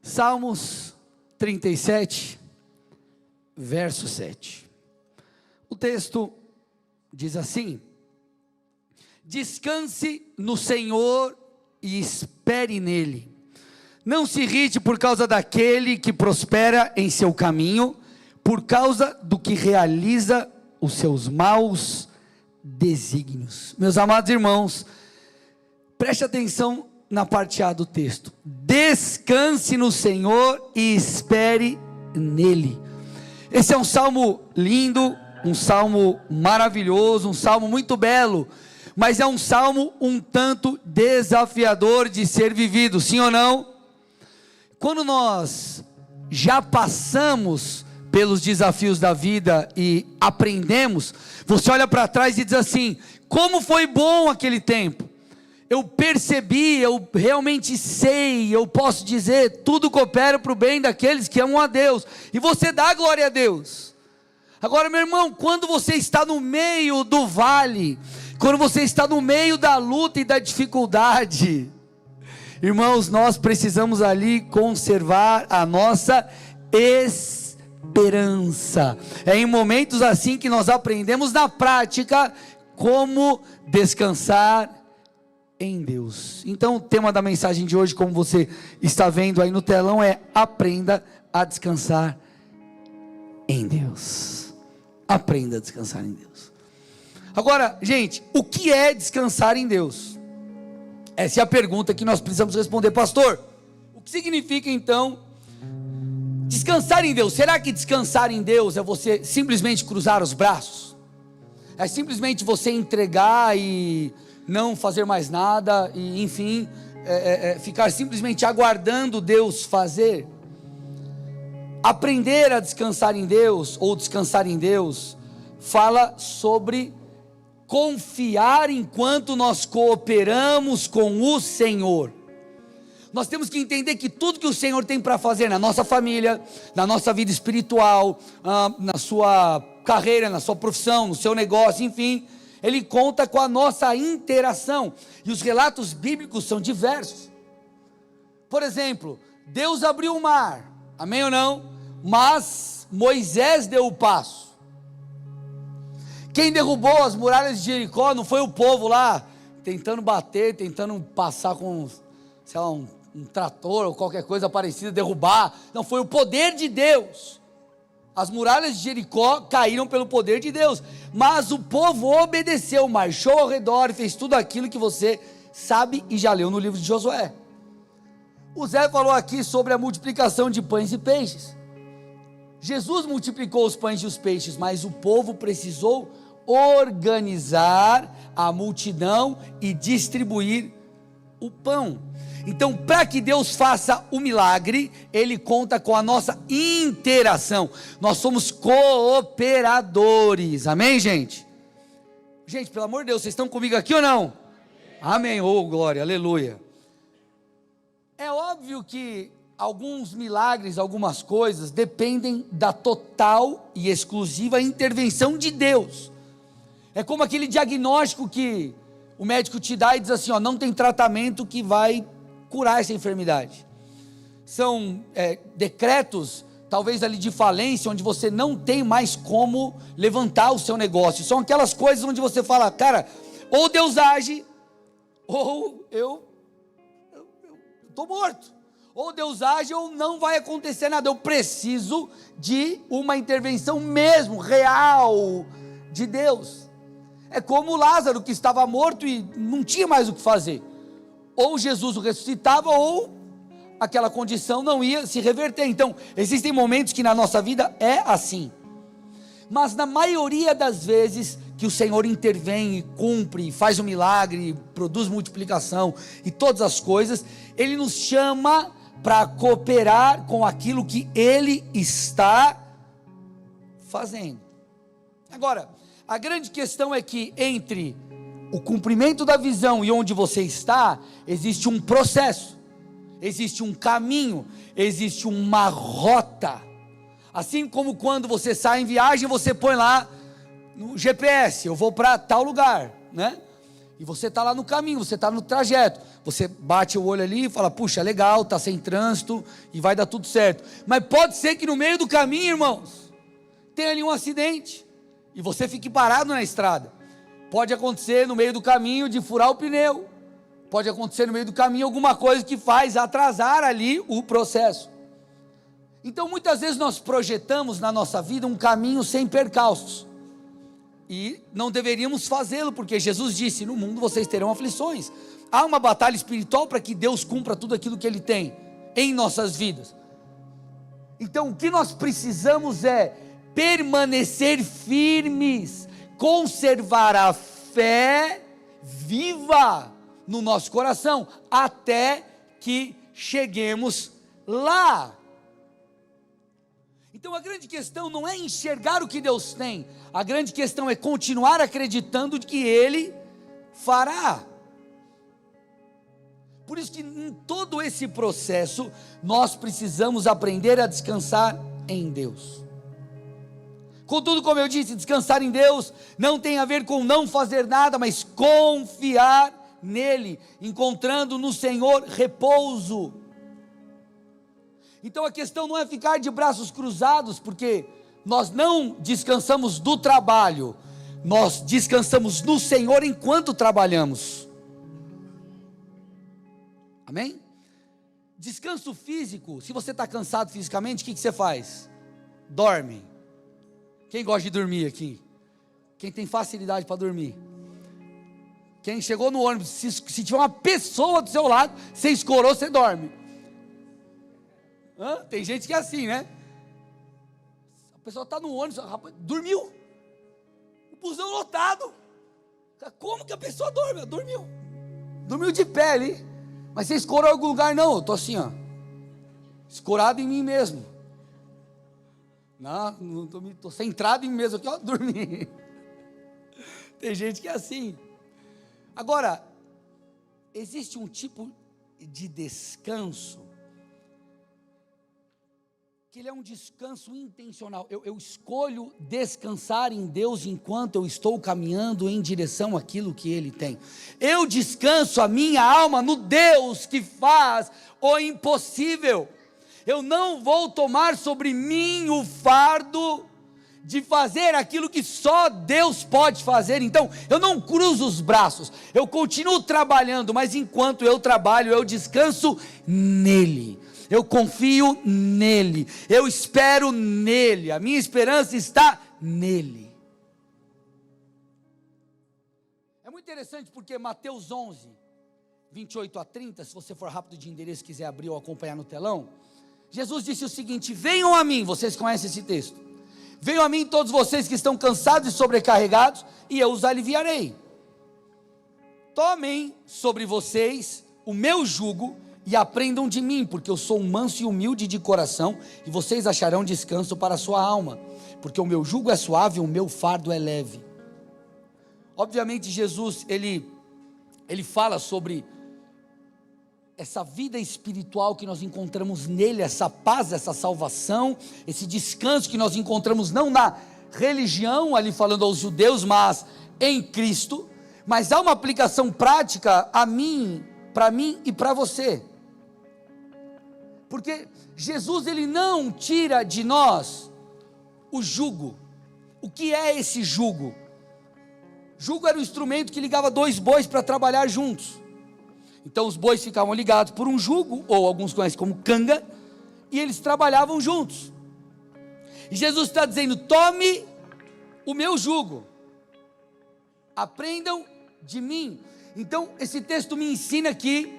Salmos 37, verso 7. O texto diz assim: descanse no Senhor e espere nele. Não se irrite por causa daquele que prospera em seu caminho, por causa do que realiza os seus maus desígnios. Meus amados irmãos, preste atenção na parte A do texto. Descanse no Senhor e espere nele. Esse é um salmo lindo, um salmo maravilhoso, um salmo muito belo, mas é um salmo um tanto desafiador de ser vivido, sim ou não? Quando nós já passamos pelos desafios da vida e aprendemos, você olha para trás e diz assim: como foi bom aquele tempo, eu percebi, eu realmente sei, eu posso dizer, tudo coopera para o bem daqueles que amam a Deus, e você dá glória a Deus. Agora, meu irmão, quando você está no meio do vale, quando você está no meio da luta e da dificuldade, irmãos, nós precisamos ali conservar a nossa esperança. É em momentos assim que nós aprendemos na prática como descansar em Deus. Então o tema da mensagem de hoje, como você está vendo aí no telão, é: aprenda a descansar em Deus. Aprenda a descansar em Deus. Agora, gente, o que é descansar em Deus? Essa é a pergunta que nós precisamos responder. Pastor, o que significa então descansar em Deus? Será que descansar em Deus é você simplesmente cruzar os braços? É simplesmente você entregar e não fazer mais nada, e enfim, ficar simplesmente aguardando Deus fazer? Aprender a descansar em Deus, ou descansar em Deus, fala sobre confiar enquanto nós cooperamos com o Senhor. Nós temos que entender que tudo que o Senhor tem para fazer na nossa família, na nossa vida espiritual, na sua carreira, na sua profissão, no seu negócio, enfim, Ele conta com a nossa interação, e os relatos bíblicos são diversos. Por exemplo, Deus abriu o mar, amém ou não? Mas Moisés deu o passo. Quem derrubou as muralhas de Jericó não foi o povo lá, tentando bater, tentando passar com, sei lá, um trator ou qualquer coisa parecida, derrubar. Não, foi o poder de Deus. As muralhas de Jericó caíram pelo poder de Deus, mas o povo obedeceu, marchou ao redor e fez tudo aquilo que você sabe e já leu no livro de Josué. O Zé falou aqui sobre a multiplicação de pães e peixes. Jesus multiplicou os pães e os peixes, mas o povo precisou organizar a multidão e distribuir o pão. Então, para que Deus faça o milagre, Ele conta com a nossa interação. Nós somos cooperadores, amém, gente? Gente, pelo amor de Deus, vocês estão comigo aqui ou não? Amém, oh glória, aleluia. É óbvio que alguns milagres, algumas coisas, dependem da total e exclusiva intervenção de Deus. É como aquele diagnóstico que o médico te dá e diz assim: ó, não tem tratamento que vai curar essa enfermidade. São decretos, talvez ali de falência, onde você não tem mais como levantar o seu negócio. São aquelas coisas onde você fala: cara, ou Deus age, ou eu estou morto. Ou Deus age ou não vai acontecer nada. Eu preciso de uma intervenção mesmo, real, de Deus. É como Lázaro, que estava morto e não tinha mais o que fazer. Ou Jesus o ressuscitava, ou aquela condição não ia se reverter. Então, existem momentos que na nossa vida é assim. Mas na maioria das vezes que o Senhor intervém e cumpre, faz um milagre, produz multiplicação e todas as coisas, Ele nos chama para cooperar com aquilo que Ele está fazendo. Agora, a grande questão é que entre o cumprimento da visão e onde você está, existe um processo, existe um caminho, existe uma rota. Assim como quando você sai em viagem, você põe lá no GPS: eu vou para tal lugar, né? E você está lá no caminho, você está no trajeto. Você bate o olho ali e fala, puxa, legal, está sem trânsito e vai dar tudo certo. Mas pode ser que no meio do caminho, irmãos, tenha ali um acidente e você fique parado na estrada. Pode acontecer no meio do caminho de furar o pneu. Pode acontecer no meio do caminho alguma coisa que faz atrasar ali o processo. Então muitas vezes nós projetamos na nossa vida um caminho sem percalços. E não deveríamos fazê-lo, porque Jesus disse, no mundo vocês terão aflições. Há uma batalha espiritual para que Deus cumpra tudo aquilo que Ele tem em nossas vidas. Então o que nós precisamos é permanecer firmes, conservar a fé viva no nosso coração, até que cheguemos lá. Então a grande questão não é enxergar o que Deus tem, a grande questão é continuar acreditando que Ele fará. Por isso que em todo esse processo, nós precisamos aprender a descansar em Deus. Contudo, como eu disse, descansar em Deus não tem a ver com não fazer nada, mas confiar nele, encontrando no Senhor repouso. Então a questão não é ficar de braços cruzados, porque nós não descansamos do trabalho, nós descansamos no Senhor enquanto trabalhamos. Amém? Descanso físico, se você está cansado fisicamente, o que você faz? Dorme. Quem gosta de dormir aqui? Quem tem facilidade para dormir? Quem chegou no ônibus, se tiver uma pessoa do seu lado, você escorou, você dorme. Tem gente que é assim, né? A pessoa está no ônibus, rapaz, dormiu. O busão lotado. Como que a pessoa dorme? Dormiu. Dormiu de pé ali. Mas você escorou em algum lugar? Não, eu estou assim, ó. Escorado em mim mesmo. Não estou centrado em mim mesmo aqui, ó, dormi. Tem gente que é assim. Agora, existe um tipo de descanso que ele é um descanso intencional. Eu escolho descansar em Deus enquanto eu estou caminhando em direção àquilo que Ele tem. Eu descanso a minha alma no Deus que faz o impossível. Eu não vou tomar sobre mim o fardo de fazer aquilo que só Deus pode fazer. Então eu não cruzo os braços, eu continuo trabalhando, mas enquanto eu trabalho, eu descanso nele. Eu confio nele, eu espero nele, a minha esperança está nele. É muito interessante porque Mateus 11, 28 a 30, se você for rápido de endereço, quiser abrir ou acompanhar no telão, Jesus disse o seguinte: venham a mim, vocês conhecem esse texto, venham a mim todos vocês que estão cansados e sobrecarregados, e eu os aliviarei. Tomem sobre vocês o meu jugo, e aprendam de mim, porque eu sou manso e humilde de coração, e vocês acharão descanso para a sua alma, porque o meu jugo é suave e o meu fardo é leve. Obviamente Jesus, ele fala sobre essa vida espiritual que nós encontramos nele, essa paz, essa salvação, esse descanso que nós encontramos não na religião, ali falando aos judeus, mas em Cristo. Mas há uma aplicação prática a mim, para mim e para você. Porque Jesus, ele não tira de nós o jugo. O que é esse jugo? Jugo era um instrumento que ligava dois bois para trabalhar juntos. Então os bois ficavam ligados por um jugo, ou alguns conhecem como canga, e eles trabalhavam juntos. E Jesus está dizendo: tome o meu jugo, aprendam de mim. Então esse texto me ensina que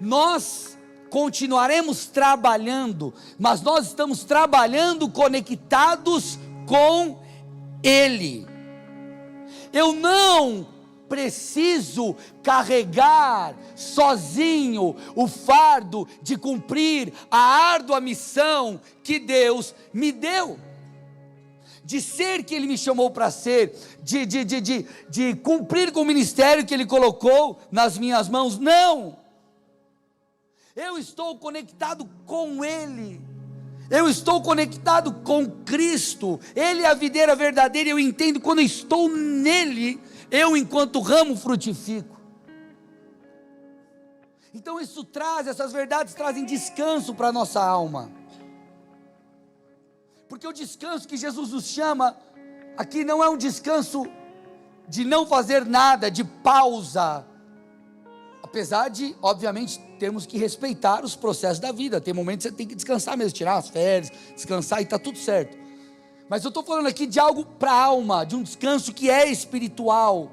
nós continuaremos trabalhando, mas nós estamos trabalhando conectados com Ele. Eu não preciso carregar sozinho o fardo de cumprir a árdua missão que Deus me deu, de ser que Ele me chamou para ser, de cumprir com o ministério que Ele colocou nas minhas mãos. Não! Eu estou conectado com Ele, eu estou conectado com Cristo, Ele é a videira verdadeira. Eu entendo, quando eu estou nele, eu enquanto ramo frutifico. Então essas verdades trazem descanso para a nossa alma. Porque o descanso que Jesus nos chama aqui não é um descanso de não fazer nada, de pausa. Apesar de, obviamente, termos que respeitar os processos da vida. Tem momentos que você tem que descansar mesmo, tirar as férias, descansar e está tudo certo. Mas eu estou falando aqui de algo para a alma, de um descanso que é espiritual.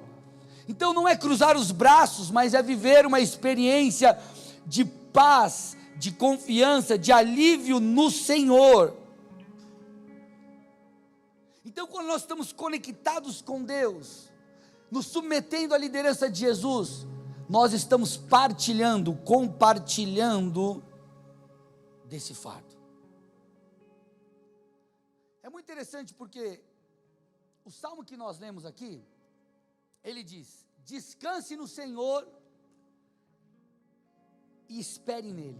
Então não é cruzar os braços, mas é viver uma experiência de paz, de confiança, de alívio no Senhor. Então quando nós estamos conectados com Deus, nos submetendo à liderança de Jesus, nós estamos compartilhando desse fardo. É muito interessante porque o salmo que nós lemos aqui, ele diz: descanse no Senhor e espere nele.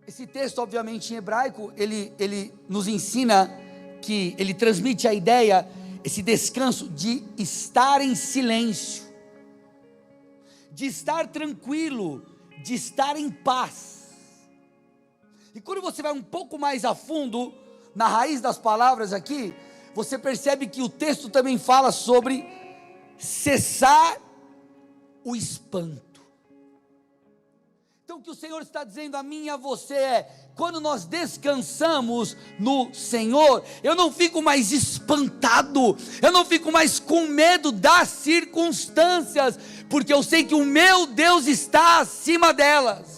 Esse texto, obviamente em hebraico, ele nos ensina que ele transmite a ideia, esse descanso de estar em silêncio, de estar tranquilo, de estar em paz. E quando você vai um pouco mais a fundo, na raiz das palavras aqui, você percebe que o texto também fala sobre cessar o espanto. Então o que o Senhor está dizendo a mim e a você é: quando nós descansamos no Senhor, eu não fico mais espantado, eu não fico mais com medo das circunstâncias, porque eu sei que o meu Deus está acima delas.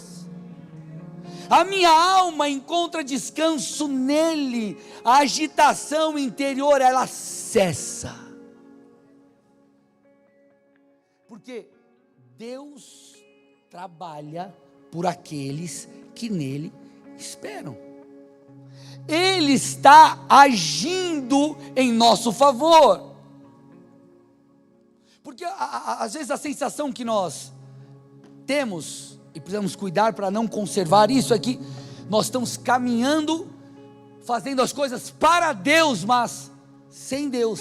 A minha alma encontra descanso nele, a agitação interior ela cessa, porque Deus trabalha por aqueles que nele esperam. Ele está agindo em nosso favor. Porque às vezes a sensação que nós temos, e precisamos cuidar para não conservar isso aqui, nós estamos caminhando, fazendo as coisas para Deus, mas sem Deus.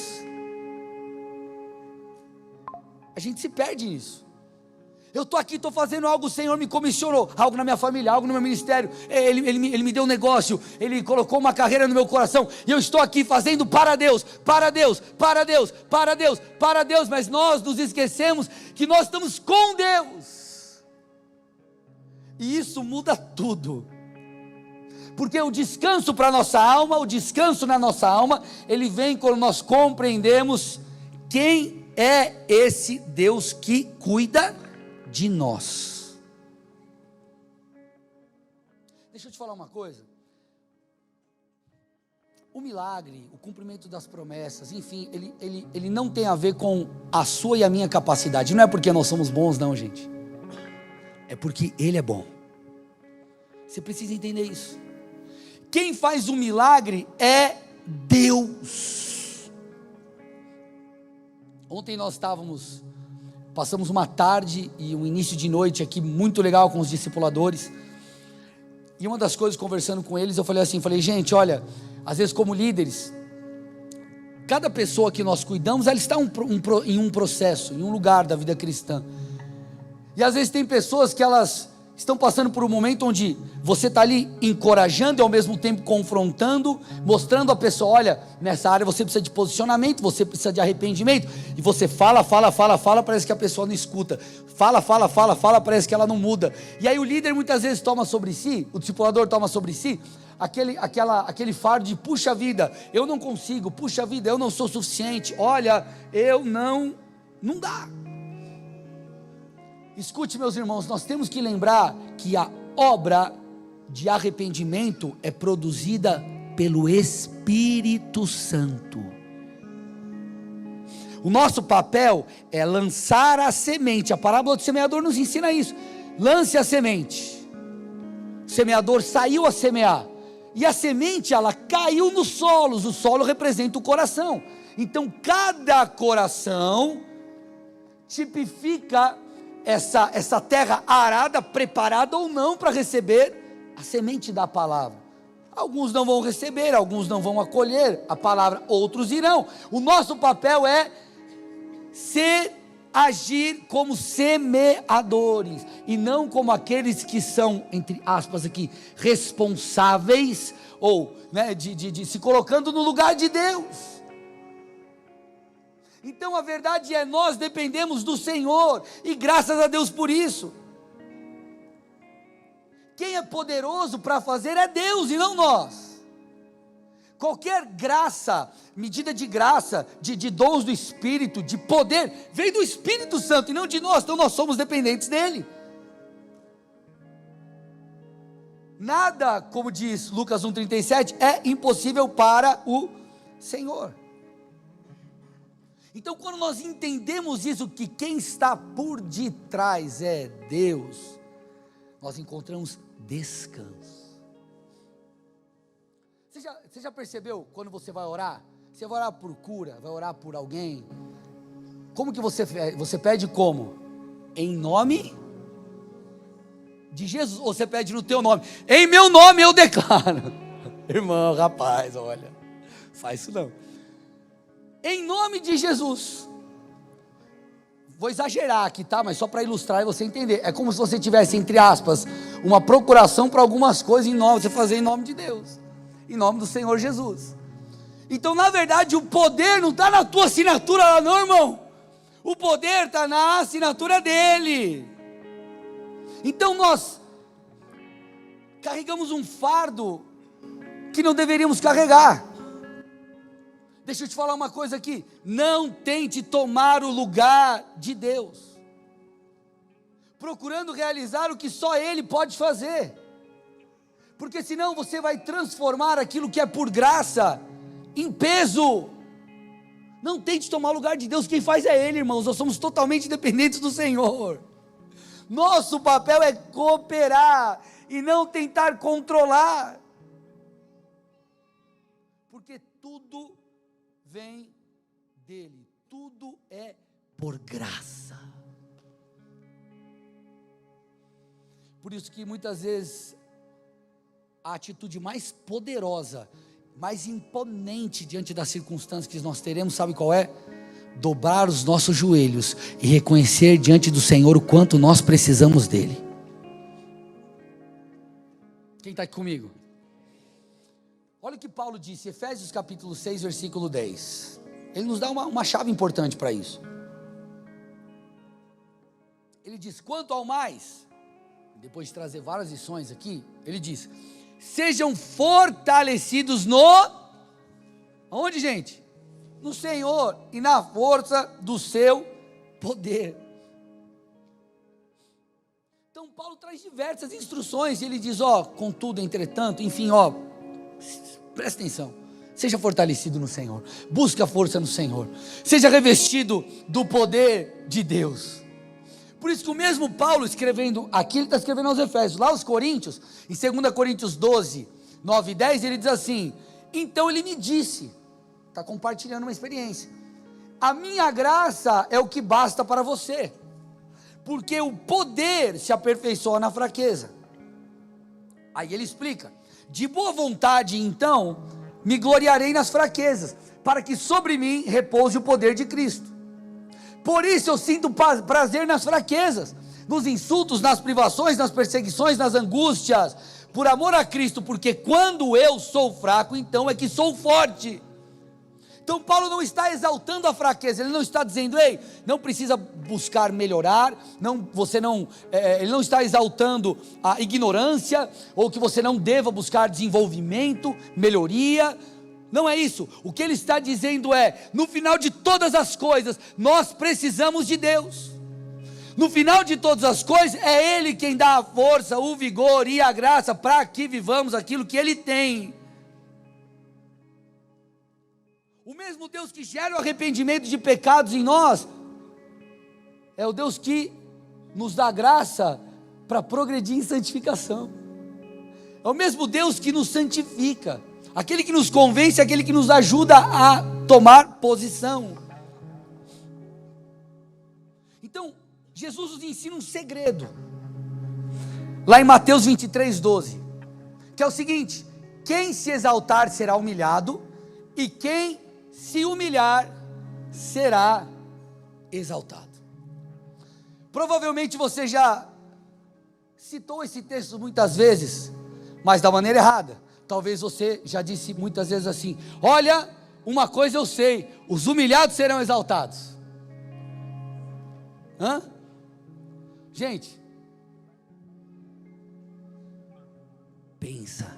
A gente se perde nisso. Eu estou aqui, estou fazendo algo, o Senhor me comissionou, algo na minha família, algo no meu ministério, Ele me deu um negócio, Ele colocou uma carreira no meu coração, e eu estou aqui fazendo para Deus, para Deus, para Deus, para Deus, para Deus, mas nós nos esquecemos que nós estamos com Deus, e isso muda tudo, porque o descanso para a nossa alma, o descanso na nossa alma, ele vem quando nós compreendemos quem é esse Deus que cuida de nós. Deixa eu te falar uma coisa, o milagre, o cumprimento das promessas, enfim, ele não tem a ver com a sua e a minha capacidade, não é porque nós somos bons não, gente, é porque Ele é bom. Você precisa entender isso. Quem faz o milagre é Deus. Ontem nós passamos uma tarde e um início de noite aqui muito legal com os discipuladores, e uma das coisas, conversando com eles, eu falei assim, gente, olha, às vezes como líderes, cada pessoa que nós cuidamos, ela está em um processo, em um lugar da vida cristã, e às vezes tem pessoas que elas estão passando por um momento onde você está ali encorajando e ao mesmo tempo confrontando, mostrando a pessoa, olha, nessa área você precisa de posicionamento, você precisa de arrependimento, e você fala, parece que a pessoa não escuta, fala, parece que ela não muda, e aí o líder muitas vezes toma sobre si, o discipulador toma sobre si, aquele fardo de, puxa vida, eu não consigo, puxa vida, eu não sou suficiente, olha, não dá. Escute, meus irmãos, nós temos que lembrar que a obra de arrependimento é produzida pelo Espírito Santo. O nosso papel é lançar a semente. A parábola do semeador nos ensina isso. Lance a semente. O semeador saiu a semear, e a semente ela caiu nos solos. O solo representa o coração. Então cada coração tipifica essa terra arada, preparada ou não para receber a semente da palavra. Alguns não vão receber, alguns não vão acolher a palavra, outros irão. O nosso papel é ser agir como semeadores, e não como aqueles que são, entre aspas aqui, responsáveis, ou de se colocando no lugar de Deus. Então a verdade é, nós dependemos do Senhor, e graças a Deus por isso. Quem é poderoso para fazer é Deus e não nós. Qualquer graça, medida de graça, de dons do Espírito, de poder, vem do Espírito Santo e não de nós, então nós somos dependentes dele. Nada, como diz Lucas 1,37, é impossível para o Senhor. Então, quando nós entendemos isso, que quem está por detrás é Deus, nós encontramos descanso. Você já percebeu, quando você vai orar? Você vai orar por cura, vai orar por alguém. Como que você pede como? Em nome de Jesus, ou você pede no teu nome? Em meu nome eu declaro. Irmão, rapaz, olha, faz isso não. Em nome de Jesus. Vou exagerar aqui, tá? Mas só para ilustrar e você entender. É como se você tivesse, entre aspas, uma procuração para algumas coisas em nome, você fazer em nome de Deus, em nome do Senhor Jesus. Então, na verdade, o poder não está na tua assinatura lá, não, irmão. O poder está na assinatura dele. Então, nós carregamos um fardo que não deveríamos carregar. Deixa eu te falar uma coisa aqui, não tente tomar o lugar de Deus, procurando realizar o que só Ele pode fazer, porque senão você vai transformar aquilo que é por graça, em peso. Não tente tomar o lugar de Deus, quem faz é Ele, irmãos, nós somos totalmente dependentes do Senhor. Nosso papel é cooperar, e não tentar controlar, porque tudo vem dele, tudo é por graça. Por isso que muitas vezes a atitude mais poderosa, mais imponente diante das circunstâncias que nós teremos, sabe qual é? Dobrar os nossos joelhos e reconhecer diante do Senhor o quanto nós precisamos dele. Quem está aqui comigo? Olha o que Paulo disse, Efésios capítulo 6, versículo 10. Ele nos dá uma chave importante para isso. Ele diz, quanto ao mais, depois de trazer várias lições aqui, ele diz, sejam fortalecidos aonde, gente? No Senhor e na força do seu poder. Então Paulo traz diversas instruções, e ele diz, contudo, entretanto, enfim, presta atenção, seja fortalecido no Senhor, busque a força no Senhor, seja revestido do poder de Deus. Por isso que o mesmo Paulo escrevendo aqui, ele está escrevendo aos Efésios, lá aos Coríntios, em 2 Coríntios 12, 9 e 10, ele diz assim, então ele me disse, está compartilhando uma experiência, a minha graça é o que basta para você, porque o poder se aperfeiçoa na fraqueza. Aí ele explica, de boa vontade então, me gloriarei nas fraquezas, para que sobre mim repouse o poder de Cristo. Por isso eu sinto prazer nas fraquezas, nos insultos, nas privações, nas perseguições, nas angústias, por amor a Cristo, porque quando eu sou fraco, então é que sou forte. Então Paulo não está exaltando a fraqueza, ele não está dizendo, ei, não precisa buscar melhorar, ele não está exaltando a ignorância, ou que você não deva buscar desenvolvimento, melhoria, não é isso. O que ele está dizendo é, no final de todas as coisas, nós precisamos de Deus. No final de todas as coisas, é Ele quem dá a força, o vigor e a graça, para que vivamos aquilo que Ele tem. O mesmo Deus que gera o arrependimento de pecados em nós, é o Deus que nos dá graça para progredir em santificação. É o mesmo Deus que nos santifica, aquele que nos convence, aquele que nos ajuda a tomar posição. Então, Jesus nos ensina um segredo, lá em Mateus 23, 12, que é o seguinte, quem se exaltar será humilhado, e quem se humilhar será exaltado. Provavelmente você já citou esse texto muitas vezes, mas da maneira errada. Talvez você já disse muitas vezes assim: olha, uma coisa eu sei, os humilhados serão exaltados. Gente, pensa,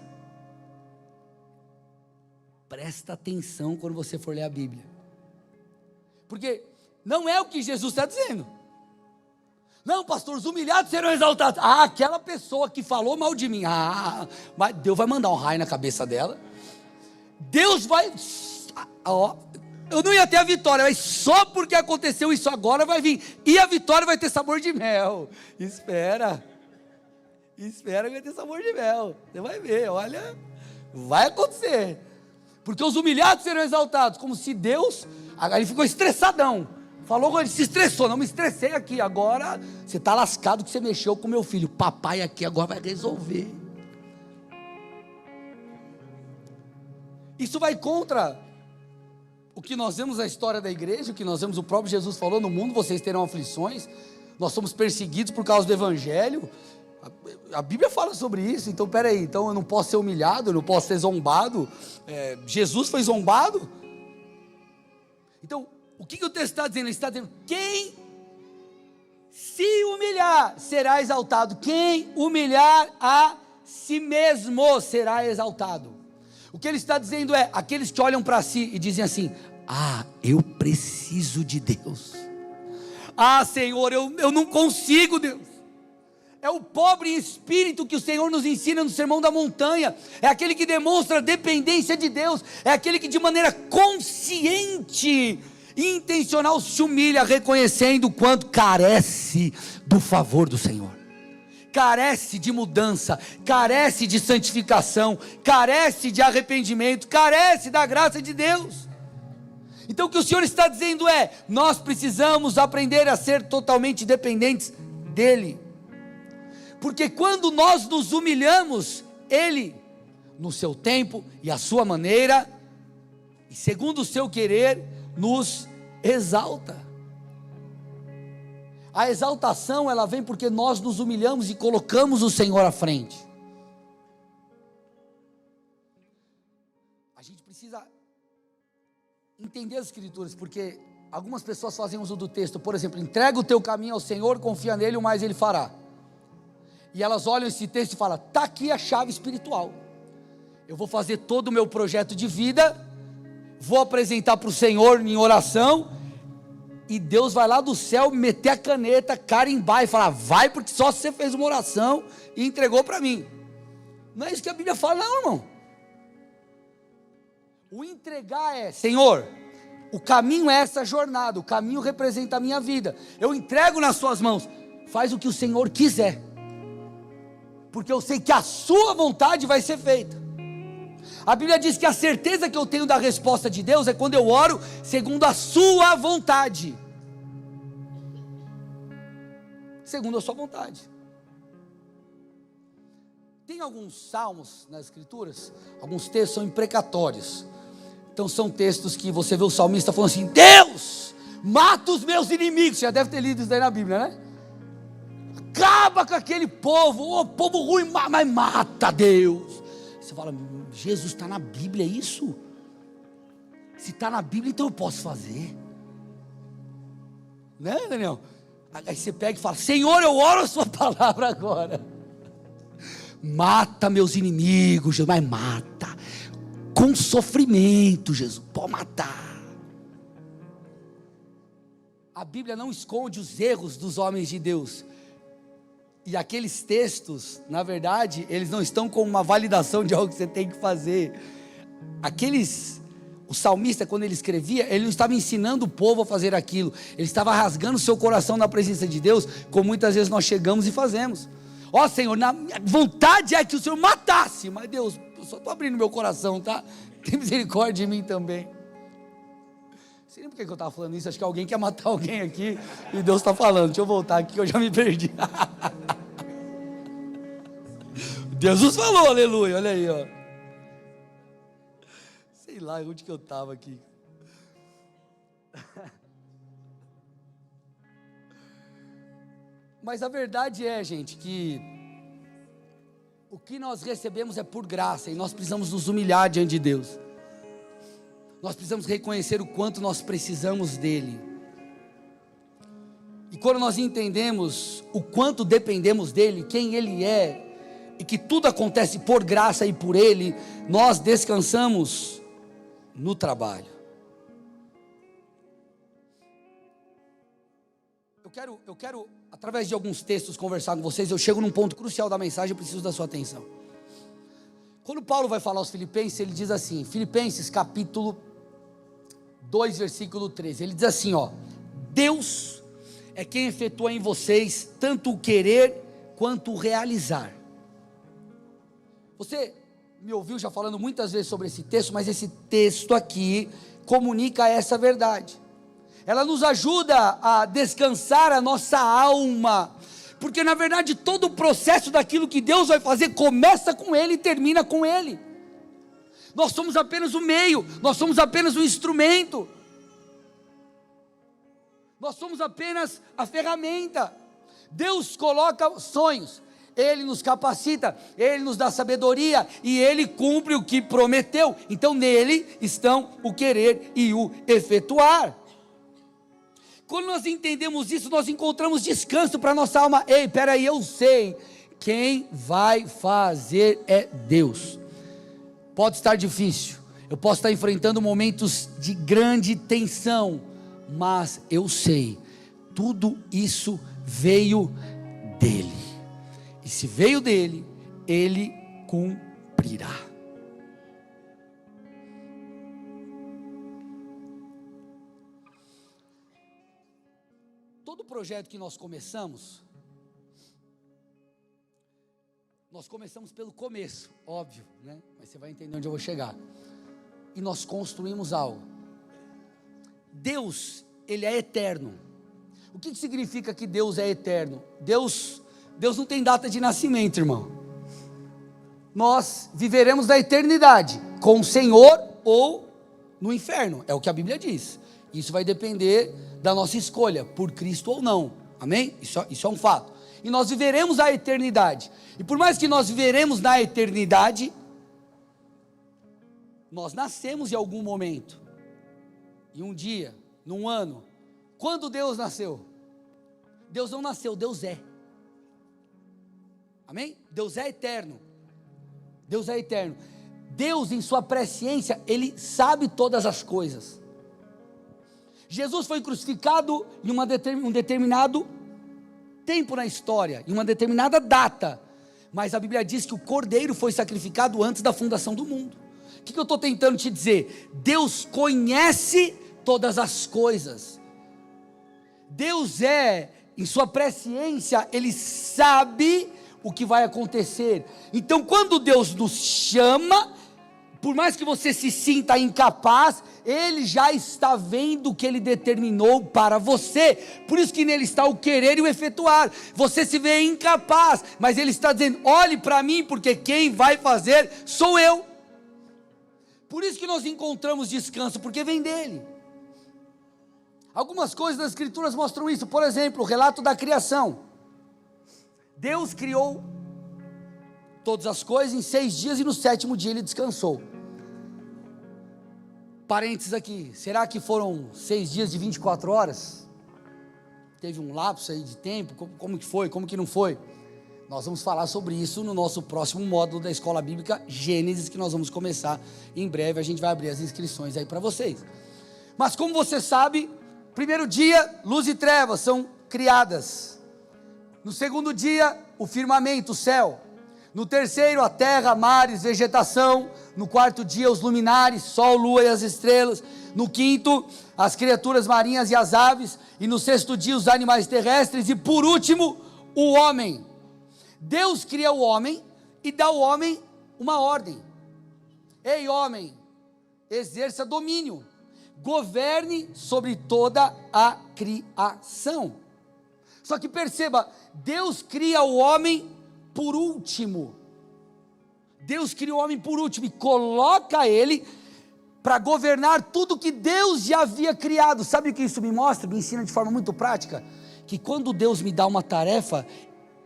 presta atenção quando você for ler a Bíblia, porque não é o que Jesus está dizendo. Não, pastor, os humilhados serão exaltados. Aquela pessoa que falou mal de mim, mas Deus vai mandar um raio na cabeça dela. Deus vai, eu não ia ter a vitória, mas só porque aconteceu isso agora vai vir, e a vitória vai ter sabor de mel. Espera que vai ter sabor de mel, você vai ver, olha, vai acontecer, porque os humilhados serão exaltados, como se Deus, ele ficou estressadão, falou, ele se estressou, não me estressei aqui, agora você está lascado que você mexeu com meu filho, papai aqui agora vai resolver. Isso vai contra o que nós vemos na história da igreja, o que nós vemos, o próprio Jesus falou: no mundo vocês terão aflições, nós somos perseguidos por causa do evangelho. A Bíblia fala sobre isso. Então peraí, então eu não posso ser humilhado, eu não posso ser zombado. Jesus foi zombado. Então o que o texto está dizendo? Ele está dizendo: quem se humilhar será exaltado, quem humilhar a si mesmo será exaltado. O que ele está dizendo é: aqueles que olham para si e dizem assim: eu preciso de Deus, Senhor, eu não consigo, Deus. É o pobre em espírito que o Senhor nos ensina no Sermão da Montanha, é aquele que demonstra dependência de Deus, é aquele que de maneira consciente e intencional se humilha, reconhecendo o quanto carece do favor do Senhor, carece de mudança, carece de santificação, carece de arrependimento, carece da graça de Deus. Então o que o Senhor está dizendo é: nós precisamos aprender a ser totalmente dependentes dEle, porque quando nós nos humilhamos, Ele, no seu tempo e a sua maneira, e segundo o seu querer, nos exalta. A exaltação, ela vem porque nós nos humilhamos e colocamos o Senhor à frente. A gente precisa entender as Escrituras, porque algumas pessoas fazem uso do texto, por exemplo: entrega o teu caminho ao Senhor, confia nele, o mais Ele fará. E elas olham esse texto e falam: está aqui a chave espiritual, eu vou fazer todo o meu projeto de vida, vou apresentar para o Senhor em oração, e Deus vai lá do céu meter a caneta, carimbar e falar: vai, porque só você fez uma oração e entregou para mim. Não é isso que a Bíblia fala, não, irmão. O entregar é: Senhor, o caminho é essa jornada, o caminho representa a minha vida, eu entrego nas suas mãos, faz o que o Senhor quiser, porque eu sei que a sua vontade vai ser feita. A Bíblia diz que a certeza que eu tenho da resposta de Deus é quando eu oro segundo a sua vontade, segundo a sua vontade. Tem alguns salmos nas Escrituras, alguns textos são imprecatórios. Então são textos que você vê o salmista falando assim: Deus, mata os meus inimigos. Você já deve ter lido isso daí na Bíblia, né? Acaba com aquele povo, povo ruim, mas mata, Deus. Você fala: Jesus, está na Bíblia isso? Se está na Bíblia, então eu posso fazer, né, Daniel? Aí você pega e fala: Senhor, eu oro a sua palavra agora, mata meus inimigos, Jesus, mas mata com sofrimento, Jesus, pode matar. A Bíblia não esconde os erros dos homens de Deus, e aqueles textos, na verdade, eles não estão como uma validação de algo que você tem que fazer. O salmista, quando ele escrevia, ele não estava ensinando o povo a fazer aquilo, ele estava rasgando o seu coração na presença de Deus, como muitas vezes nós chegamos e fazemos. Senhor, na minha vontade é que o Senhor matasse, mas Deus, eu só estou abrindo meu coração, tá? Tem misericórdia de mim também. Não sei nem por que eu estava falando isso, acho que alguém quer matar alguém aqui, e Deus está falando. Deixa eu voltar aqui que eu já me perdi. Jesus falou, aleluia, olha aí, ó. Sei lá onde que eu estava aqui. Mas a verdade é, gente, que o que nós recebemos é por graça, e nós precisamos nos humilhar diante de Deus. Nós precisamos reconhecer o quanto nós precisamos dEle. E quando nós entendemos o quanto dependemos dEle, quem Ele é, e que tudo acontece por graça e por Ele, nós descansamos no trabalho. Eu quero, através de alguns textos, conversar com vocês. Eu chego num ponto crucial da mensagem, eu preciso da sua atenção. Quando Paulo vai falar aos Filipenses, ele diz assim, Filipenses capítulo 2, versículo 13, ele diz assim, Deus é quem efetua em vocês tanto o querer quanto o realizar. Você me ouviu já falando muitas vezes sobre esse texto, mas esse texto aqui comunica essa verdade. Ela nos ajuda a descansar a nossa alma, porque na verdade todo o processo daquilo que Deus vai fazer começa com Ele e termina com Ele. Nós somos apenas o meio, nós somos apenas o instrumento, nós somos apenas a ferramenta. Deus coloca sonhos, Ele nos capacita, Ele nos dá sabedoria e Ele cumpre o que prometeu. Então nele estão o querer e o efetuar. Quando nós entendemos isso, nós encontramos descanso para a nossa alma. Ei, peraí, eu sei, quem vai fazer é Deus. Pode estar difícil, eu posso estar enfrentando momentos de grande tensão, mas eu sei, tudo isso veio dEle, e se veio dEle, Ele cumprirá. Todo projeto que nós começamos pelo começo, óbvio, né? Mas você vai entender onde eu vou chegar. E nós construímos algo. Deus, Ele é eterno. O que significa que Deus é eterno? Deus não tem data de nascimento, irmão. Nós viveremos na eternidade, com o Senhor ou no inferno, é o que a Bíblia diz. Isso vai depender da nossa escolha, por Cristo ou não, amém? Isso é um fato, e nós viveremos a eternidade, e por mais que nós viveremos na eternidade, nós nascemos em algum momento, em um dia, num ano. Quando Deus nasceu? Deus não nasceu, Deus é, amém? Deus é eterno, Deus é eterno, Deus em sua presciência, Ele sabe todas as coisas. Jesus foi crucificado em um determinado tempo na história, em uma determinada data, mas a Bíblia diz que o Cordeiro foi sacrificado antes da fundação do mundo. O que eu estou tentando te dizer? Deus conhece todas as coisas, Deus em sua presciência, Ele sabe o que vai acontecer. Então quando Deus nos chama, por mais que você se sinta incapaz, Ele já está vendo o que Ele determinou para você. Por isso que nele está o querer e o efetuar. Você se vê incapaz, mas Ele está dizendo, olhe para mim, porque quem vai fazer sou eu. Por isso que nós encontramos descanso, porque vem dEle. Algumas coisas das Escrituras mostram isso. Por exemplo, o relato da criação. Deus criou todas as coisas em 6 dias e no 7º dia Ele descansou. Parênteses aqui, será que foram 6 dias de 24 horas? Teve um lapso aí de tempo? Como que foi? Como que não foi? Nós vamos falar sobre isso no nosso próximo módulo da Escola Bíblica Gênesis, que nós vamos começar em breve. A gente vai abrir as inscrições aí para vocês. Mas como você sabe, primeiro dia, luz e trevas são criadas. No segundo dia, o firmamento, o céu. No terceiro, a terra, mares, vegetação. No quarto dia, os luminares, sol, lua e as estrelas. No quinto, as criaturas marinhas e as aves. E no sexto dia, os animais terrestres. E por último, o homem. Deus cria o homem e dá ao homem uma ordem. Ei, homem, exerça domínio, governe sobre toda a criação. Só que perceba, Deus cria o homem por último. Deus cria o homem por último e coloca ele para governar tudo que Deus já havia criado. Sabe o que isso me mostra? Me ensina de forma muito prática que quando Deus me dá uma tarefa,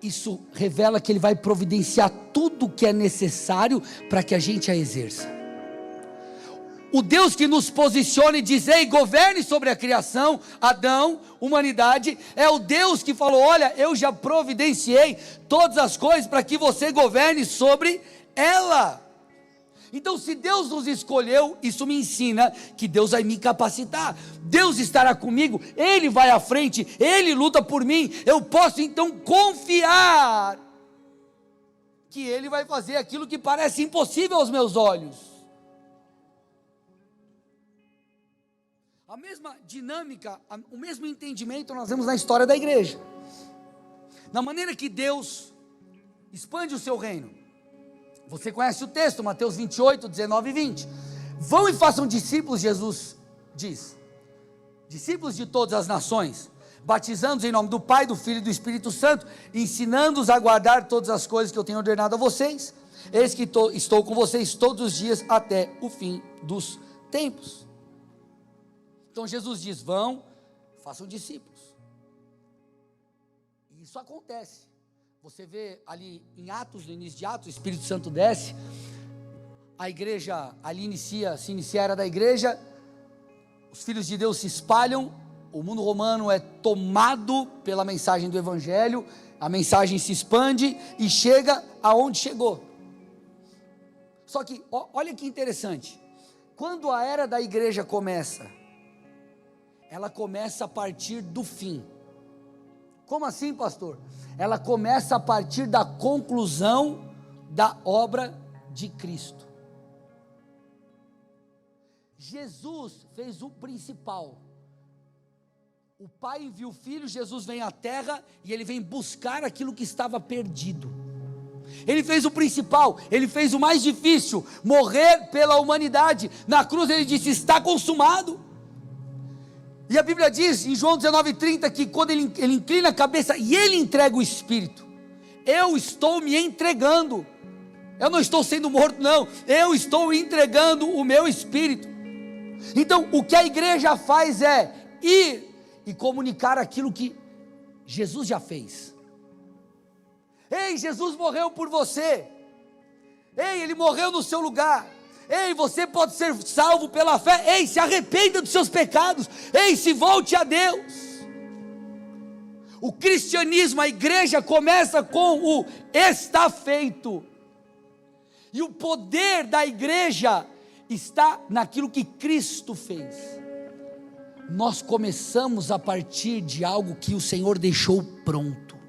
isso revela que Ele vai providenciar tudo que é necessário para que a gente a exerça. O Deus que nos posiciona e diz: ei, governe sobre a criação, Adão, humanidade, é o Deus que falou: olha, eu já providenciei todas as coisas para que você governe sobre ela. Então, se Deus nos escolheu, isso me ensina que Deus vai me capacitar, Deus estará comigo, Ele vai à frente, Ele luta por mim, eu posso então confiar que Ele vai fazer aquilo que parece impossível aos meus olhos. A mesma dinâmica, o mesmo entendimento nós vemos na história da igreja, na maneira que Deus expande o seu reino. Você conhece o texto, Mateus 28, 19 e 20. Vão e façam discípulos, Jesus diz, discípulos de todas as nações, batizando-os em nome do Pai, do Filho e do Espírito Santo, ensinando-os a guardar todas as coisas que eu tenho ordenado a vocês. Eis que estou com vocês todos os dias até o fim dos tempos. Então Jesus diz: vão, façam discípulos. E isso acontece. Você vê ali em Atos, no início de Atos, o Espírito Santo desce, a igreja ali se inicia a era da igreja, os filhos de Deus se espalham, o mundo romano é tomado pela mensagem do Evangelho, a mensagem se expande e chega aonde chegou. Só que, olha que interessante, quando a era da igreja começa, ela começa a partir do fim. Como assim, pastor? Ela começa a partir da conclusão da obra de Cristo. Jesus fez o principal. O Pai envia o Filho, Jesus vem à terra e Ele vem buscar aquilo que estava perdido. Ele fez o principal, Ele fez o mais difícil, morrer pela humanidade. Na cruz Ele disse: está consumado. E a Bíblia diz em João 19,30 que quando ele inclina a cabeça e Ele entrega o Espírito, eu estou me entregando, eu não estou sendo morto não, eu estou entregando o meu Espírito. Então o que a igreja faz é ir e comunicar aquilo que Jesus já fez. Ei, Jesus morreu por você, ei, Ele morreu no seu lugar. Ei, você pode ser salvo pela fé. Ei, se arrependa dos seus pecados. Ei, se volte a Deus. O cristianismo, a igreja começa com o está feito. E o poder da igreja está naquilo que Cristo fez. Nós começamos a partir de algo que o Senhor deixou pronto.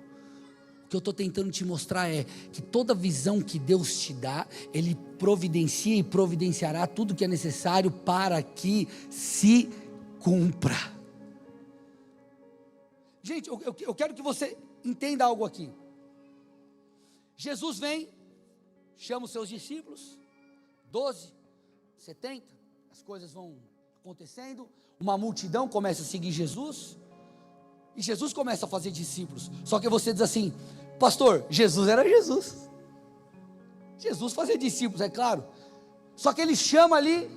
O que eu estou tentando te mostrar é que toda visão que Deus te dá, Ele providencia e providenciará tudo que é necessário para que se cumpra. Gente, eu quero que você entenda algo aqui. Jesus vem, chama os seus discípulos, 12, 70, as coisas vão acontecendo, uma multidão começa a seguir Jesus, e Jesus começa a fazer discípulos. Só que você diz assim: pastor, Jesus era Jesus, Jesus fazia discípulos, é claro, só que Ele chama ali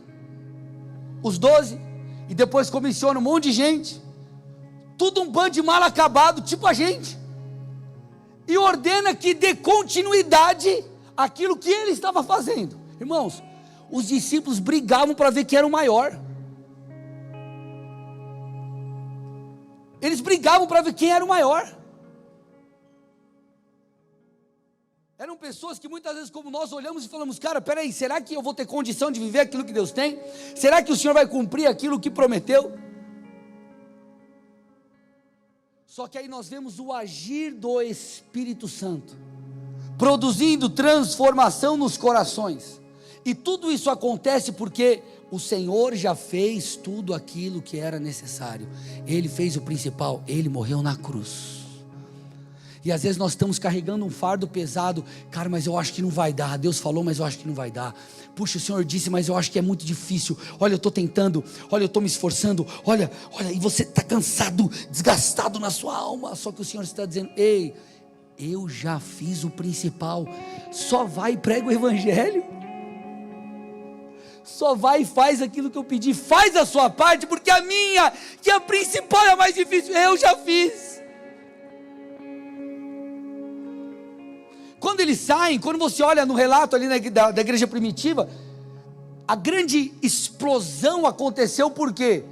os 12, e depois comissiona um monte de gente, tudo um bando de mal acabado, tipo a gente, e ordena que dê continuidade àquilo que Ele estava fazendo. Irmãos, os discípulos brigavam para ver quem era o maior, eles brigavam para ver quem era o maior. Eram pessoas que muitas vezes, como nós, olhamos e falamos: cara, peraí, será que eu vou ter condição de viver aquilo que Deus tem? Será que o Senhor vai cumprir aquilo que prometeu? Só que aí nós vemos o agir do Espírito Santo, produzindo transformação nos corações, e tudo isso acontece porque o Senhor já fez tudo aquilo que era necessário. Ele fez o principal, Ele morreu na cruz. E às vezes nós estamos carregando um fardo pesado. Cara, mas eu acho que não vai dar. Deus falou, mas eu acho que não vai dar. Puxa, o Senhor disse, mas eu acho que é muito difícil. Olha, eu estou tentando. Olha, eu estou me esforçando. Olha, e você está cansado, desgastado na sua alma. Só que o Senhor está dizendo: ei, eu já fiz o principal. Só vai e prega o Evangelho. Só vai e faz aquilo que eu pedi. Faz a sua parte, porque a minha, que é a principal, é a mais difícil, eu já fiz. quando eles saem, quando você olha no relato ali da igreja primitiva, a grande explosão aconteceu por quê?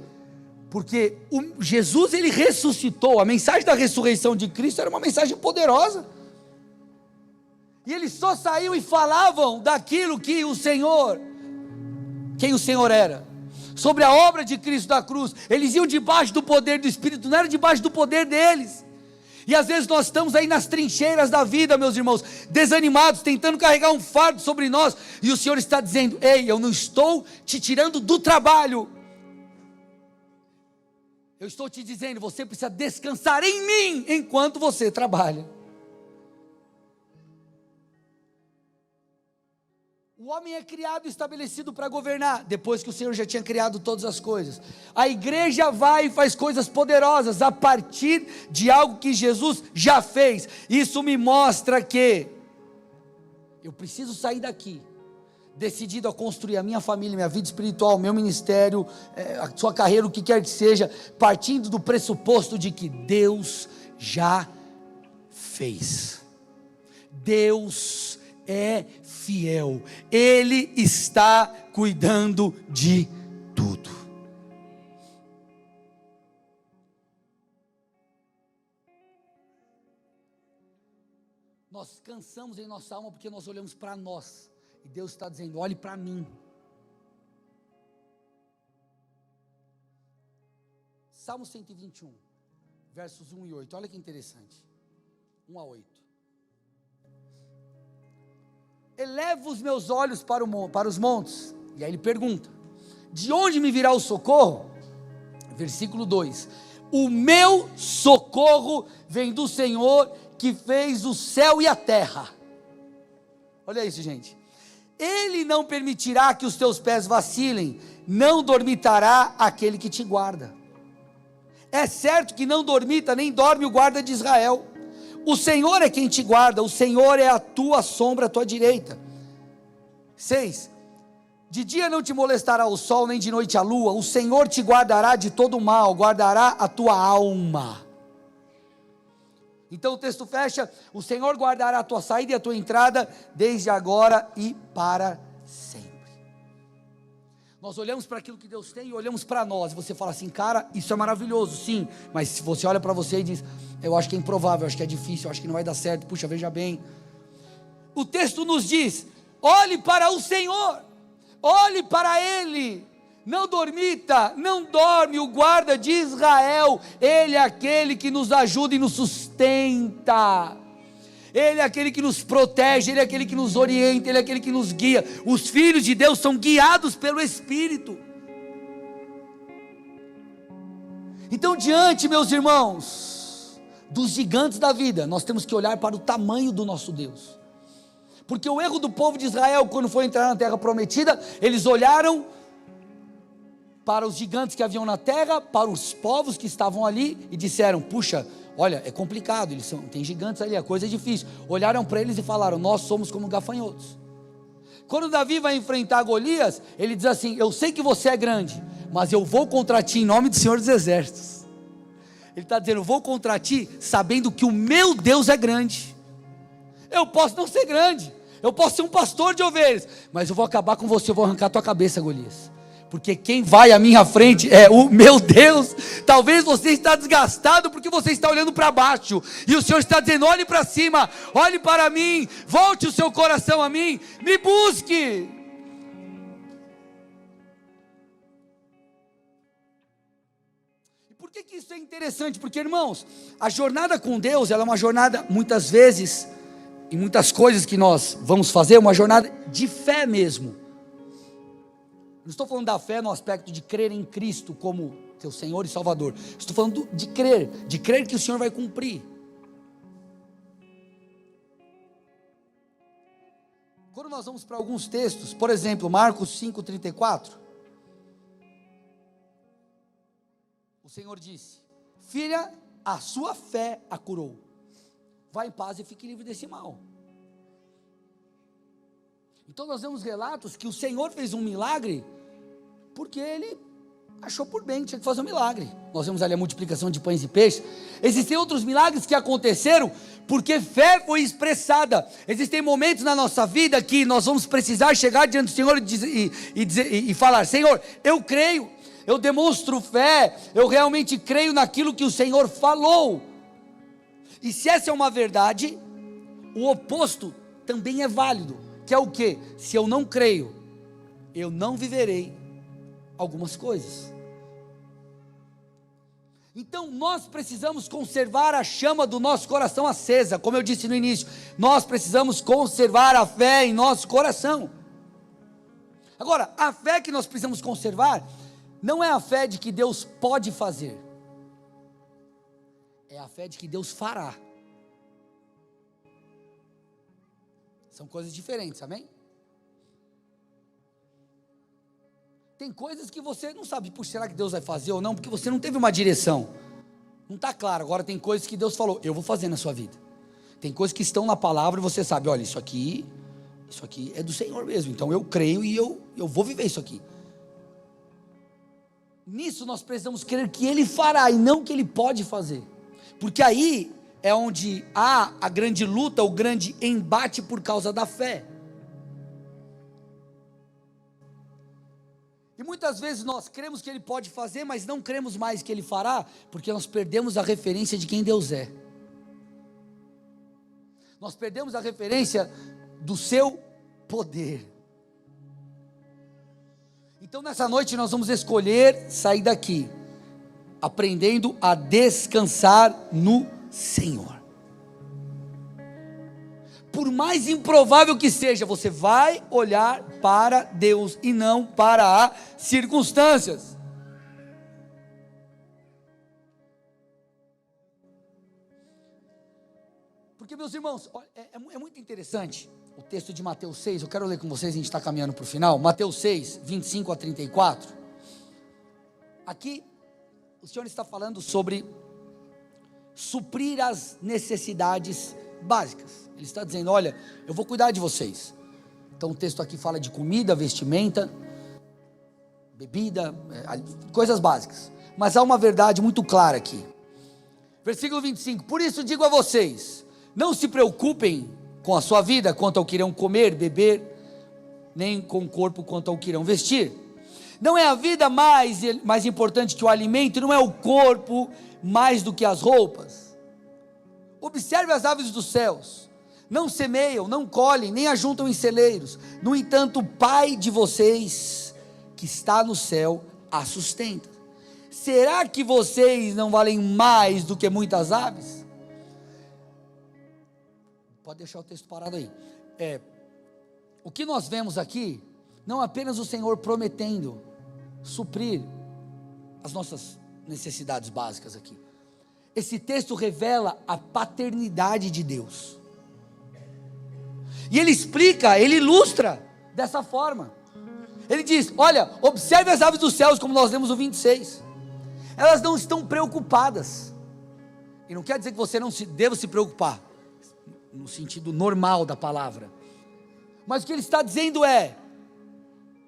Porque Jesus, ele ressuscitou. A mensagem da ressurreição de Cristo era uma mensagem poderosa, e eles só saíam e falavam daquilo que o Senhor, quem o Senhor era, sobre a obra de Cristo da cruz. Eles iam debaixo do poder do Espírito, não era debaixo do poder deles. E às vezes nós estamos aí nas trincheiras da vida, meus irmãos, desanimados, tentando carregar um fardo sobre nós, e o Senhor está dizendo: ei, eu não estou te tirando do trabalho, eu estou te dizendo, você precisa descansar em mim, enquanto você trabalha. O homem é criado e estabelecido para governar, depois que o Senhor já tinha criado todas as coisas. A igreja vai e faz coisas poderosas, a partir de algo que Jesus já fez. Isso me mostra que eu preciso sair daqui, decidido a construir a minha família, minha vida espiritual, meu ministério, a sua carreira, o que quer que seja, partindo do pressuposto de que Deus já fez. Deus é fiel, Ele está cuidando de tudo. Nós cansamos em nossa alma porque nós olhamos para nós, e Deus está dizendo: olhe para mim. Salmo 121, versos 1 e 8, olha que interessante, 1 a 8. Elevo os meus olhos para os montes, e aí ele pergunta: de onde me virá o socorro? Versículo 2: o meu socorro vem do Senhor, que fez o céu e a terra. Olha isso, gente. Ele não permitirá que os teus pés vacilem, não dormitará aquele que te guarda. É certo que não dormita, nem dorme o guarda de Israel. O Senhor é quem te guarda, o Senhor é a tua sombra à tua direita. 6. De dia não te molestará o sol, nem de noite a lua, o Senhor te guardará de todo mal, guardará a tua alma. Então o texto fecha: o Senhor guardará a tua saída e a tua entrada, desde agora e para sempre. Nós olhamos para aquilo que Deus tem e olhamos para nós, e você fala assim: cara, isso é maravilhoso, sim, mas se você olha para você e diz: eu acho que é improvável, eu acho que é difícil, eu acho que não vai dar certo, puxa, veja bem, o texto nos diz: olhe para o Senhor, olhe para Ele, não dormita, não dorme o guarda de Israel, Ele é aquele que nos ajuda e nos sustenta, Ele é aquele que nos protege, Ele é aquele que nos orienta, Ele é aquele que nos guia. Os filhos de Deus são guiados pelo Espírito. Então, diante, meus irmãos, dos gigantes da vida, nós temos que olhar para o tamanho do nosso Deus, porque o erro do povo de Israel, quando foi entrar na terra prometida, eles olharam para os gigantes que haviam na terra, para os povos que estavam ali, e disseram: puxa, olha, é complicado, tem gigantes ali, a coisa é difícil. Olharam para eles e falaram: nós somos como gafanhotos. Quando Davi vai enfrentar Golias, ele diz assim: eu sei que você é grande, mas eu vou contra ti em nome do Senhor dos Exércitos. Ele está dizendo: eu vou contra ti sabendo que o meu Deus é grande. Eu posso não ser grande, eu posso ser um pastor de ovelhas, mas eu vou acabar com você, eu vou arrancar a tua cabeça, Golias, porque quem vai à minha frente é o meu Deus. Talvez você está desgastado porque você está olhando para baixo, e o Senhor está dizendo: olhe para cima, olhe para mim, volte o seu coração a mim, me busque. E por que isso é interessante? Porque, irmãos, a jornada com Deus, ela é uma jornada, muitas vezes, em muitas coisas que nós vamos fazer, uma jornada de fé mesmo. Não estou falando da fé no aspecto de crer em Cristo como teu Senhor e Salvador. Estou falando de crer que o Senhor vai cumprir. Quando nós vamos para alguns textos, por exemplo, Marcos 5,34, o Senhor disse: filha, a sua fé a curou. Vá em paz e fique livre desse mal. Então nós vemos relatos que o Senhor fez um milagre porque Ele achou por bem que tinha que fazer um milagre. Nós vemos ali a multiplicação de pães e peixes. Existem outros milagres que aconteceram porque fé foi expressada. Existem momentos na nossa vida que nós vamos precisar chegar diante do Senhor e falar: Senhor, eu creio, eu demonstro fé, eu realmente creio naquilo que o Senhor falou. E se essa é uma verdade, o oposto também é válido, que é o quê? Se eu não creio, eu não viverei algumas coisas. Então nós precisamos conservar a chama do nosso coração acesa, como eu disse no início, nós precisamos conservar a fé em nosso coração. Agora, a fé que nós precisamos conservar, não é a fé de que Deus pode fazer, é a fé de que Deus fará. São coisas diferentes, amém? Tem coisas que você não sabe, puxa, será que Deus vai fazer ou não? Porque você não teve uma direção, não está claro. Agora tem coisas que Deus falou, eu vou fazer na sua vida. Tem coisas que estão na palavra e você sabe, olha, isso aqui é do Senhor mesmo, então eu creio e eu vou viver isso aqui. Nisso nós precisamos crer que Ele fará e não que Ele pode fazer, porque aí é onde há a grande luta, o grande embate por causa da fé. E muitas vezes nós cremos que Ele pode fazer, mas não cremos mais que Ele fará, porque nós perdemos a referência de quem Deus é. Nós perdemos a referência do seu poder. Então nessa noite nós vamos escolher sair daqui, aprendendo a descansar no Senhor. Por mais improvável que seja, você vai olhar para Deus e não para as circunstâncias. Porque, meus irmãos, é muito interessante o texto de Mateus 6, eu quero ler com vocês, a gente está caminhando para o final, Mateus 6, 25 a 34, aqui o Senhor está falando sobre suprir as necessidades básicas. Ele está dizendo, olha, eu vou cuidar de vocês. Então o texto aqui fala de comida, vestimenta, bebida, coisas básicas, mas há uma verdade muito clara aqui, versículo 25, por isso digo a vocês, não se preocupem com a sua vida, quanto ao que irão comer, beber, nem com o corpo quanto ao que irão vestir. Não é a vida mais importante que o alimento, não é o corpo mais do que as roupas. Observe as aves dos céus, não semeiam, não colhem, nem ajuntam em celeiros, no entanto o Pai de vocês, que está no céu, as sustenta. Será que vocês não valem mais do que muitas aves? Pode deixar o texto parado aí. O que nós vemos aqui, não apenas o Senhor prometendo suprir as nossas necessidades básicas aqui. Esse texto revela a paternidade de Deus. E ele explica, ele ilustra dessa forma. Ele diz, olha, observe as aves dos céus, como nós lemos no 26. Elas não estão preocupadas. E não quer dizer que você não deva se preocupar, no sentido normal da palavra. Mas o que ele está dizendo é,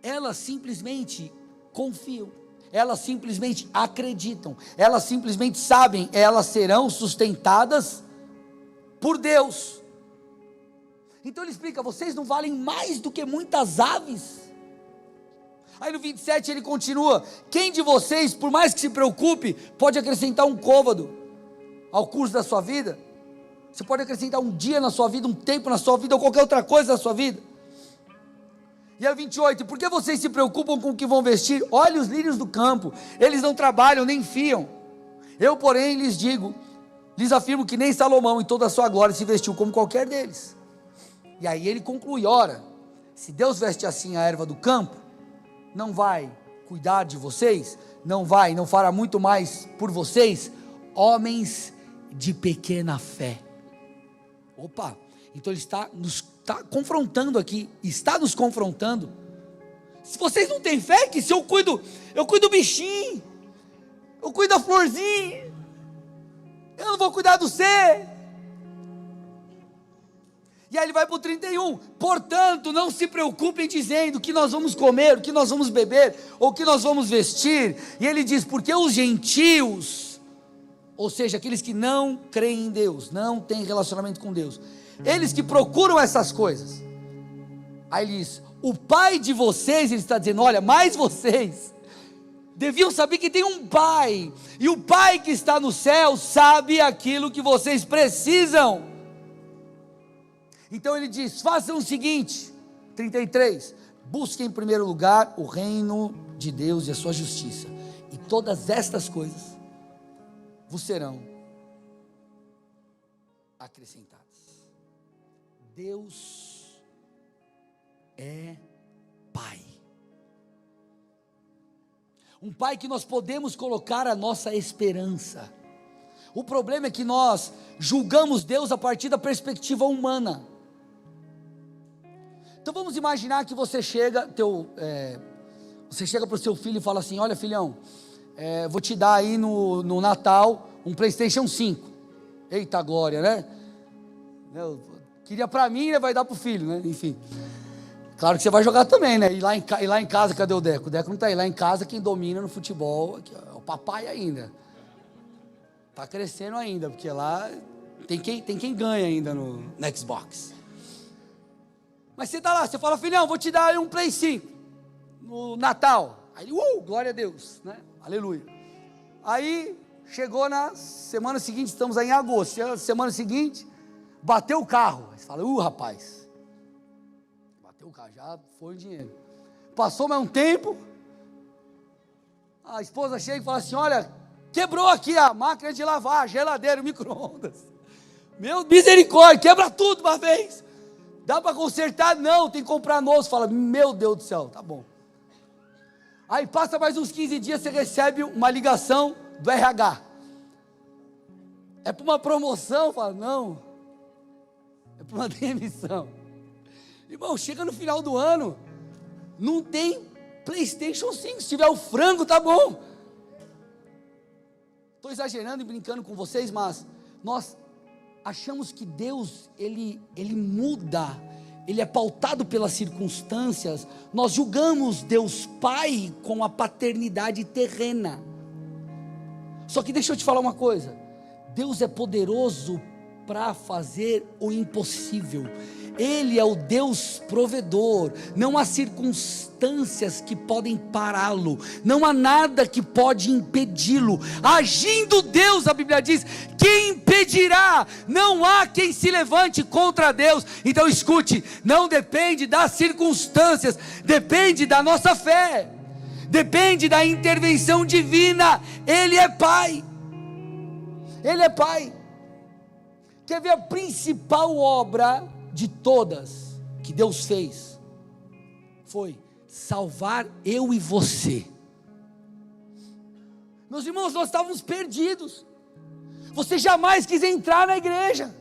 elas simplesmente confiam, elas simplesmente acreditam, elas simplesmente sabem, elas serão sustentadas por Deus. Então ele explica, vocês não valem mais do que muitas aves. Aí no 27 ele continua, quem de vocês, por mais que se preocupe, pode acrescentar um côvado ao curso da sua vida? Você pode acrescentar um dia na sua vida, um tempo na sua vida, ou qualquer outra coisa na sua vida. E aí 28, por que vocês se preocupam com o que vão vestir? Olhe os lírios do campo, eles não trabalham, nem fiam. Eu, porém, lhes afirmo que nem Salomão, em toda a sua glória, se vestiu como qualquer deles. E aí ele conclui, ora, se Deus veste assim a erva do campo, não vai cuidar de vocês? Não fará muito mais por vocês, homens de pequena fé. Opa, então ele está nos confrontando aqui, está nos confrontando. Se vocês não têm fé, que se eu cuido do bichinho, eu cuido da florzinha, eu não vou cuidar do ser. E aí ele vai para o 31, portanto não se preocupem dizendo o que nós vamos comer, o que nós vamos beber, ou o que nós vamos vestir. E ele diz, porque os gentios ou seja, aqueles que não creem em Deus, não têm relacionamento com Deus, eles que procuram essas coisas. Aí ele diz, o pai de vocês, ele está dizendo, olha, mais vocês deviam saber que tem um pai, e o pai que está no céu sabe aquilo que vocês precisam. Então ele diz, façam o seguinte, 33, busquem em primeiro lugar o reino de Deus e a sua justiça, e todas estas coisas vos serão acrescentadas. Deus é Pai. Um Pai que nós podemos colocar a nossa esperança. O problema é que nós julgamos Deus a partir da perspectiva humana. Então vamos imaginar que você chega para o seu filho e fala assim, olha filhão, vou te dar aí no Natal um PlayStation 5. Eita glória, né? Eu queria para mim, né? Vai dar para o filho, né? Enfim. Claro que você vai jogar também, né? E lá em casa, cadê o Deco? O Deco não está aí. Lá em casa, quem domina no futebol aqui, é o papai ainda. Está crescendo ainda, porque lá tem quem ganha ainda no Xbox. Mas você está lá, você fala, filhão, vou te dar aí um Play 5 no Natal. Aí, glória a Deus, né? Aleluia. Aí, chegou na semana seguinte, estamos aí em agosto, semana seguinte, bateu o carro. Aí você fala, rapaz, bateu o carro, já foi o dinheiro. Passou mais um tempo, a esposa chega e fala assim, olha, quebrou aqui a máquina de lavar, a geladeira, o micro-ondas. Meu misericórdia, quebra tudo uma vez. Dá para consertar? Não, tem que comprar novo. Você fala, meu Deus do céu, tá bom. Aí passa mais uns 15 dias, você recebe uma ligação do RH. É para uma promoção? Fala, não. É para uma demissão. Irmão, chega no final do ano, não tem PlayStation 5. Se tiver o frango, tá bom. Estou exagerando e brincando com vocês, mas nós achamos que Deus, Ele muda, Ele é pautado pelas circunstâncias. Nós julgamos Deus Pai com a paternidade terrena. Só que deixa eu te falar uma coisa, Deus é poderoso para fazer o impossível. Ele é o Deus provedor. Não há circunstâncias que podem pará-lo, não há nada que pode impedi-lo. Agindo Deus, a Bíblia diz, quem impedirá? Não há quem se levante contra Deus. Então escute, não depende das circunstâncias, depende da nossa fé, depende da intervenção divina. Ele é Pai, Ele é Pai. Quer ver a principal obra de todas que Deus fez? Foi salvar eu e você. Meus irmãos, nós estávamos perdidos. Você jamais quis entrar na igreja.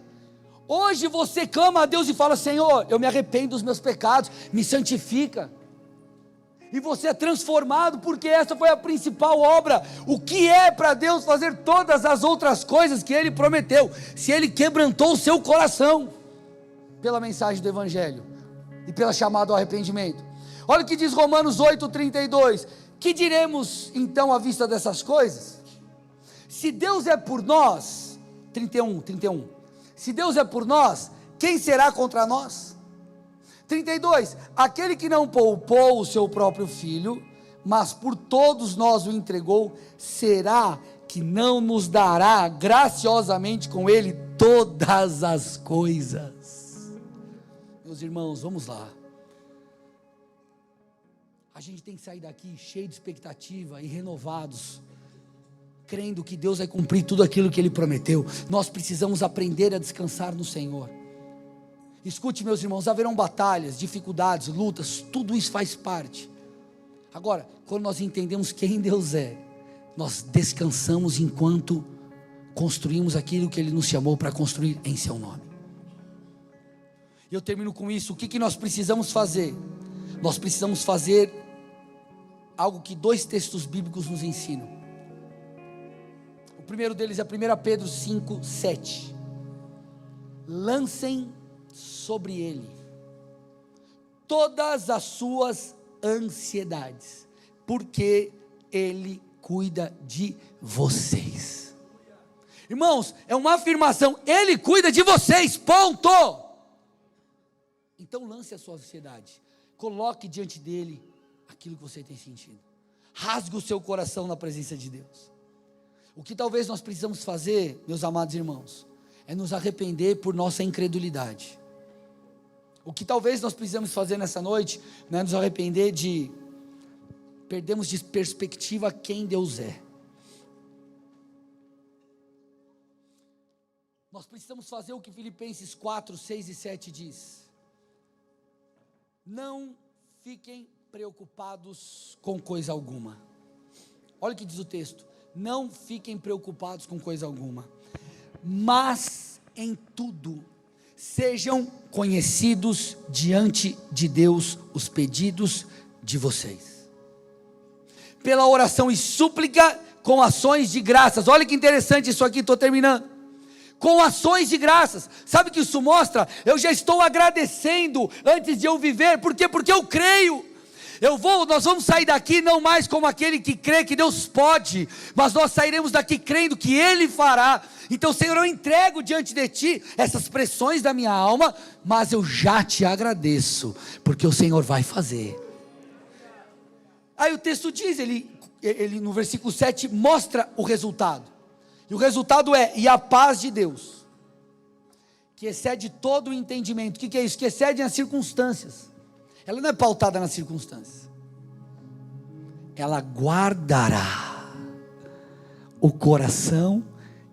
Hoje você clama a Deus e fala, Senhor, eu me arrependo dos meus pecados, me santifica. E você é transformado, porque essa foi a principal obra. O que é para Deus fazer todas as outras coisas que Ele prometeu, se Ele quebrantou o seu coração pela mensagem do Evangelho e pela chamada ao arrependimento? Olha o que diz Romanos 8:32. Que diremos então à vista dessas coisas? Se Deus é por nós, 31, se Deus é por nós, quem será contra nós? 32, aquele que não poupou o seu próprio filho, mas por todos nós o entregou, será que não nos dará graciosamente com ele todas as coisas? Meus irmãos, vamos lá. A gente tem que sair daqui cheio de expectativa e renovados, crendo que Deus vai cumprir tudo aquilo que Ele prometeu. Nós precisamos aprender a descansar no Senhor. Escute, meus irmãos, haverão batalhas, dificuldades, lutas, tudo isso faz parte. Agora, quando nós entendemos quem Deus é, nós descansamos enquanto construímos aquilo que Ele nos chamou para construir em Seu nome. E eu termino com isso. O que nós precisamos fazer? Nós precisamos fazer algo que 2 textos bíblicos nos ensinam. O primeiro deles é 1 Pedro 5:7. Lancem sobre Ele todas as suas ansiedades, porque Ele cuida de vocês. Irmãos, é uma afirmação, Ele cuida de vocês, ponto. Então lance a sua ansiedade, coloque diante dEle aquilo que você tem sentido, rasgue o seu coração na presença de Deus. O que talvez nós precisamos fazer, meus amados irmãos, é nos arrepender por nossa incredulidade. O que talvez nós precisamos fazer nessa noite, é nos arrepender de perdermos de perspectiva quem Deus é. Nós precisamos fazer o que Filipenses 4, 6 e 7 diz. Não fiquem preocupados com coisa alguma. Olha o que diz o texto. Não fiquem preocupados com coisa alguma, mas em tudo sejam conhecidos diante de Deus os pedidos de vocês, pela oração e súplica com ações de graças. Olha que interessante isso aqui, estou terminando. Com ações de graças. Sabe o que isso mostra? Eu já estou agradecendo antes de eu viver. Por quê? Porque eu creio. Nós vamos sair daqui não mais como aquele que crê que Deus pode, mas nós sairemos daqui crendo que Ele fará. Então, Senhor, eu entrego diante de Ti essas pressões da minha alma, mas eu já Te agradeço, porque o Senhor vai fazer. Aí o texto diz, ele no versículo 7 mostra o resultado, e o resultado é, e a paz de Deus, que excede todo o entendimento. O que é isso? Que excede as circunstâncias. Ela não é pautada nas circunstâncias, ela guardará o coração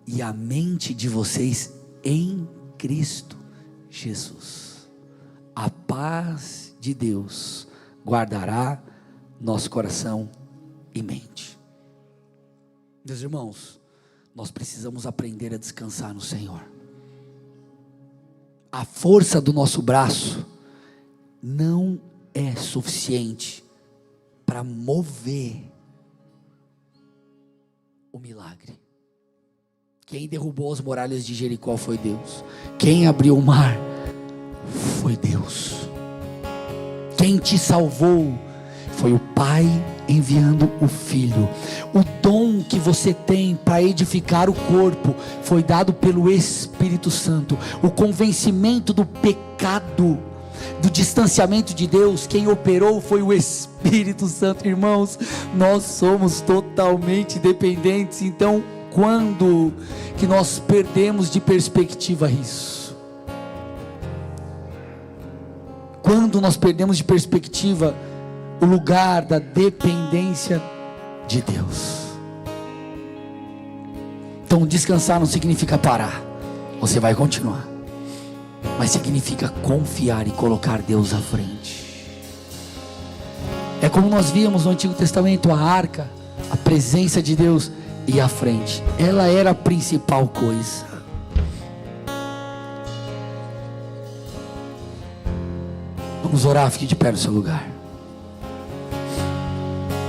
e a mente de vocês em Cristo Jesus. A paz de Deus guardará nosso coração e mente. Meus irmãos, nós precisamos aprender a descansar no Senhor. A força do nosso braço não é suficiente para mover o milagre. Quem derrubou as muralhas de Jericó foi Deus. Quem abriu o mar foi Deus. Quem te salvou foi o Pai enviando o Filho. O dom que você tem para edificar o corpo foi dado pelo Espírito Santo. O convencimento do pecado, do distanciamento de Deus, quem operou foi o Espírito Santo. Irmãos, nós somos totalmente dependentes. Então, quando que nós perdemos de perspectiva isso? Quando nós perdemos de perspectiva o lugar da dependência de Deus? Então, descansar não significa parar, você vai continuar, mas significa confiar e colocar Deus à frente. É como nós víamos no Antigo Testamento, a arca, a presença de Deus ia à frente, ela era a principal coisa. Vamos orar, fique de pé no seu lugar.